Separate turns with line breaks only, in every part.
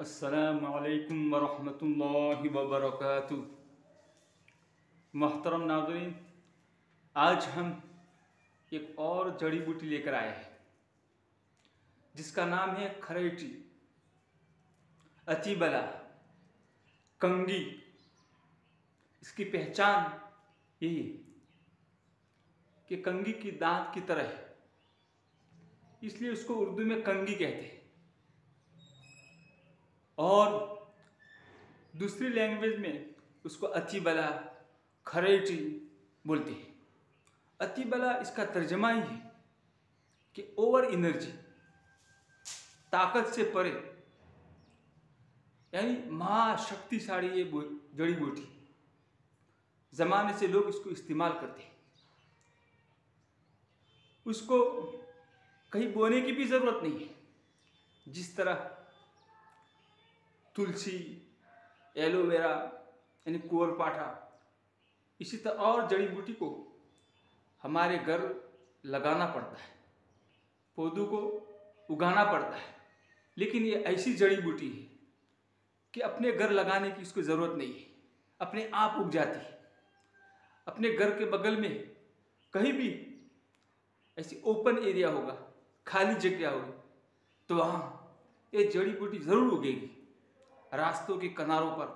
अस्सलामु अलैकुम वरहमतुल्लाहि वबरकातुह। मोहतरम नाज़रीन, आज हम एक और जड़ी बूटी लेकर आए हैं जिसका नाम है खरेटी, अतीबला, कंगी। इसकी पहचान यही है कि कंगी की दांत की तरह है, इसलिए उसको उर्दू में कंगी कहते हैं। और दूसरी लैंग्वेज में उसको अतीबला, खरेटी बोलते हैं। अतीबला इसका तर्जमा ही है कि ओवर एनर्जी, ताकत से परे, यानी महाशक्तिशाली ये जड़ी बूटी। जमाने से लोग इसको इस्तेमाल करते हैं। उसको कहीं बोने की भी जरूरत नहीं है। जिस तरह तुलसी, एलोवेरा यानी कुंवरपाठा, इसी तरह और जड़ी बूटी को हमारे घर लगाना पड़ता है, पौधों को उगाना पड़ता है। लेकिन ये ऐसी जड़ी बूटी है कि अपने घर लगाने की इसको ज़रूरत नहीं है, अपने आप उग जाती है। अपने घर के बगल में कहीं भी ऐसी ओपन एरिया होगा, खाली जगह होगी, तो वहाँ ये जड़ी बूटी ज़रूर उगेगी। रास्तों के किनारों पर,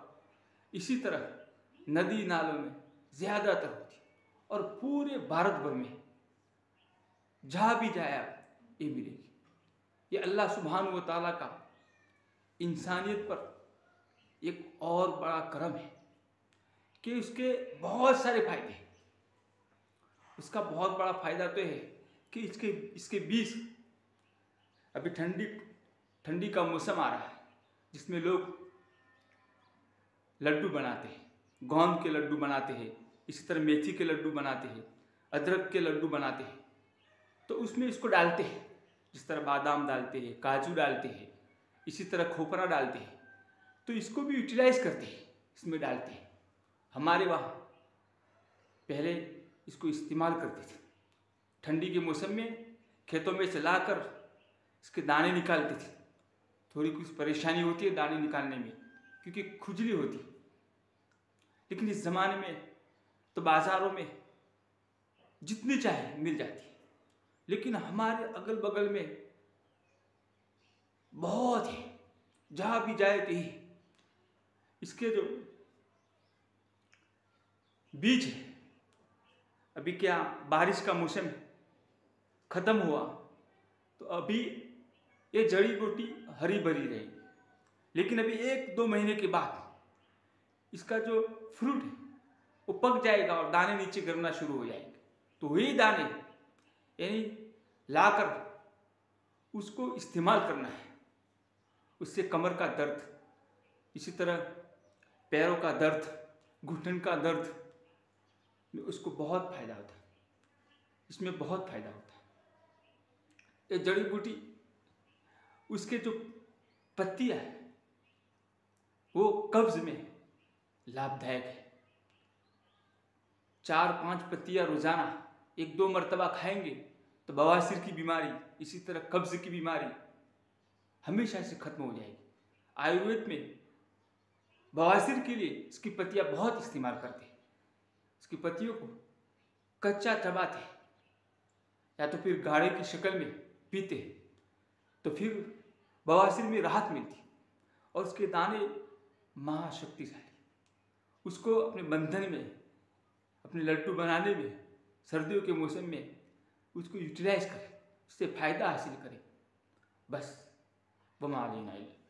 इसी तरह नदी नालों में ज़्यादातर होती है। और पूरे भारत भर में जहाँ भी जाए आप ये मिलेगी। ये अल्लाह सुब्हानहू व तआला का इंसानियत पर एक और बड़ा करम है कि उसके बहुत सारे फायदे हैं। उसका बहुत बड़ा फायदा तो है कि इसके बीज, अभी ठंडी का मौसम आ रहा है जिसमें लोग लड्डू बनाते हैं, गोंद के लड्डू बनाते हैं, इसी तरह मेथी के लड्डू बनाते हैं, अदरक के लड्डू बनाते हैं। तो उसमें इसको डालते हैं, जिस तरह बादाम डालते हैं, काजू डालते हैं, इसी तरह खोपरा डालते हैं। तो इसको भी यूटिलाइज करते हैं, इसमें डालते हैं। हमारे वहाँ पहले इसको इस्तेमाल करते थे। ठंडी के मौसम में खेतों में से लाकर इसके दाने निकालते थे। थोड़ी कुछ परेशानी होती है दाने निकालने में, क्योंकि खुजली होती है। लेकिन इस ज़माने में तो बाज़ारों में जितनी चाहे मिल जाती है। लेकिन हमारे अगल बगल में बहुत है, जहाँ भी जाए कहीं इसके जो बीज है, अभी क्या बारिश का मौसम ख़त्म हुआ तो अभी ये जड़ी बूटी हरी भरी रहेगी। लेकिन अभी 1-2 महीने के बाद इसका जो फ्रूट है वो पक जाएगा और दाने नीचे गिरना शुरू हो जाएंगे। तो वही दाने यानी लाकर उसको इस्तेमाल करना है। उससे कमर का दर्द, इसी तरह पैरों का दर्द, घुटन का दर्द में उसको बहुत फायदा होता है। इसमें बहुत फायदा होता है। ये जड़ी बूटी, उसके जो पत्तियां है वो कब्ज में लाभदायक है। 4-5 पत्तियां रोजाना 1-2 मरतबा खाएंगे तो बवासीर की बीमारी, इसी तरह कब्ज की बीमारी हमेशा से खत्म हो जाएगी। आयुर्वेद में बवासीर के लिए इसकी पत्तियां बहुत इस्तेमाल करते हैं। इसकी पत्तियों को कच्चा चबाते हैं या तो फिर गाढ़े की शक्ल में पीते हैं, तो फिर बवासीर में राहत मिलती है। और उसके दाने महाशक्तिशाली, उसको अपने बंधन में, अपने लड्डू बनाने में, सर्दियों के मौसम में उसको यूटिलाइज करें, उससे फ़ायदा हासिल करें। बस वमा अलैना इल्ला